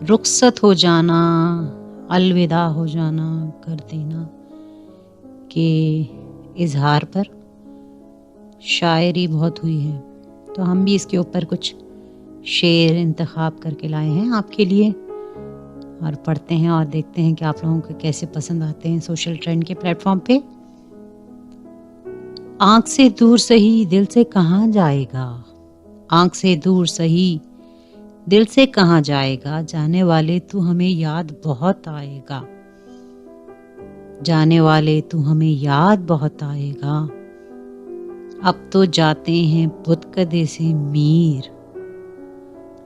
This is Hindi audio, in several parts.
रुखसत हो जाना, अलविदा हो जाना कर देना के इजहार पर शायरी बहुत हुई है। तो हम भी इसके ऊपर कुछ शेर इंतखाब करके लाए हैं आपके लिए और पढ़ते हैं और देखते हैं कि आप लोगों को कैसे पसंद आते हैं सोशल ट्रेंड के प्लेटफॉर्म पे। आंख से दूर सही दिल से कहाँ जाएगा, आंख से दूर सही दिल से कहाँ जाएगा, जाने वाले तू हमें याद बहुत आएगा, जाने वाले तू हमें याद बहुत आएगा। अब तो जाते हैं बुतकदे से मीर,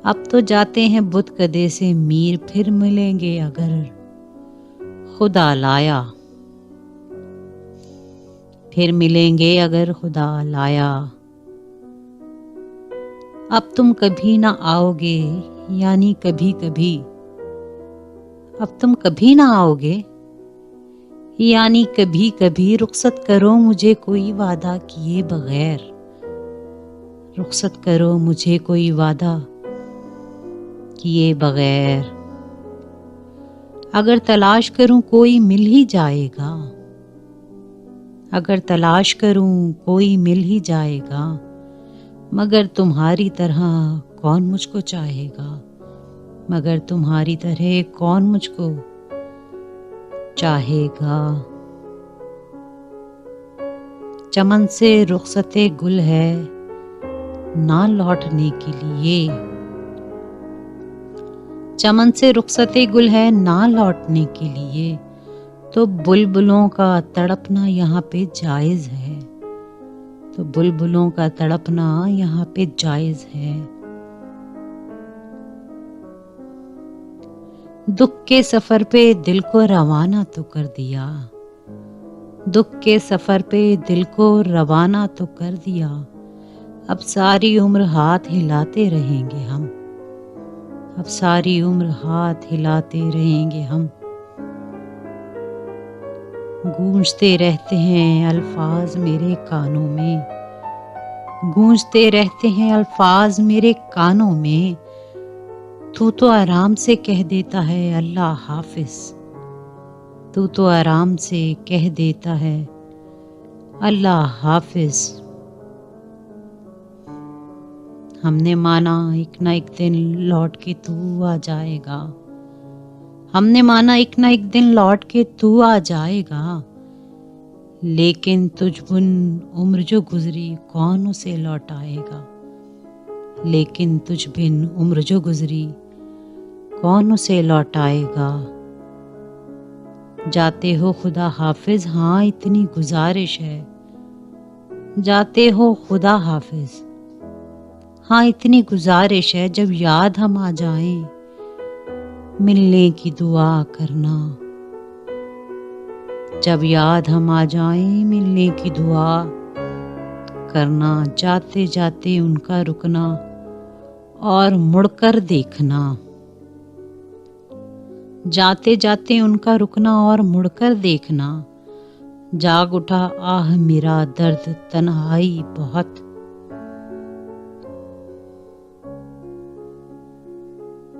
अब तो जाते हैं बुतकदे से मीर, फिर मिलेंगे अगर खुदा लाया, फिर मिलेंगे अगर खुदा लाया। अब तुम कभी ना आओगे यानी कभी कभी, अब तुम कभी ना आओगे यानी कभी कभी, रुखसत करो मुझे कोई वादा किए बगैर, रुखसत करो मुझे कोई वादा किए बगैर। अगर तलाश करूं कोई मिल ही जाएगा, अगर तलाश करूं कोई मिल ही जाएगा, मगर तुम्हारी तरह कौन मुझको चाहेगा, मगर तुम्हारी तरह कौन मुझको चाहेगा। चमन से रुखसते गुल है ना लौटने के लिए, चमन से रुखसते गुल है ना लौटने के लिए, तो बुलबुलों का तड़पना यहाँ पे जायज है, तो बुलबुलों का तड़पना यहाँ पे जायज है। दुख के सफर पे दिल को रवाना तो कर दिया, दुख के सफर पे दिल को रवाना तो कर दिया, अब सारी उम्र हाथ हिलाते रहेंगे हम, अब सारी उम्र हाथ हिलाते रहेंगे हम। गूंजते रहते हैं अल्फाज मेरे कानों में, गूंजते रहते हैं अल्फाज मेरे कानों में, तू तो आराम से कह देता है अल्लाह हाफिज, तू तो आराम से कह देता है अल्लाह हाफिज। हमने माना एक ना एक दिन लौट के तू आ जाएगा, हमने माना एक ना एक दिन लौट के तू आ जाएगा, लेकिन तुझ बिन उम्र जो गुजरी कौन उसे लौटाएगा, लेकिन तुझ बिन उम्र जो गुजरी कौन उसे लौटाएगा। जाते हो खुदा हाफिज, हाँ इतनी गुजारिश है, जाते हो खुदा हाफिज, हाँ इतनी गुजारिश है, जब याद हम आ जाएं मिलने की दुआ करना, जब याद हम आ जाएं मिलने की दुआ करना। जाते जाते उनका रुकना और मुड़कर देखना, जाते जाते उनका रुकना और मुड़कर देखना। जाग उठा आह मेरा दर्द तन्हाई बहुत,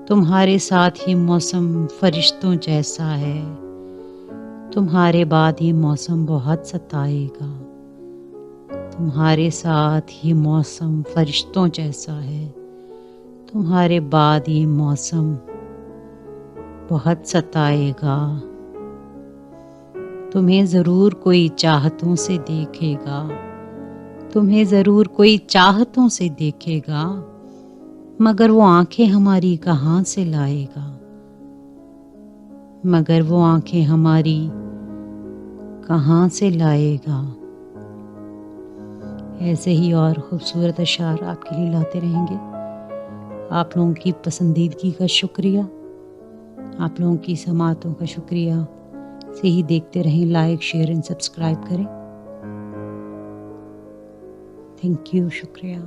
तुम्हारे साथ ही मौसम फरिश्तों जैसा है, तुम्हारे बाद ये मौसम बहुत सताएगा, तुम्हारे साथ ये मौसम फरिश्तों जैसा है, तुम्हारे बाद ये मौसम बहुत सताएगा। तुम्हें ज़रूर कोई चाहतों से देखेगा, तुम्हें ज़रूर कोई चाहतों से देखेगा, मगर वो आंखें हमारी कहाँ से लाएगा, मगर वो आंखें हमारी कहाँ से लाएगा। ऐसे ही और खूबसूरत अशार आपके लिए लाते रहेंगे। आप लोगों की पसंदीदगी का शुक्रिया, आप लोगों की समातों का शुक्रिया। से ही देखते रहें, लाइक शेयर एंड सब्सक्राइब करें। थैंक यू, शुक्रिया।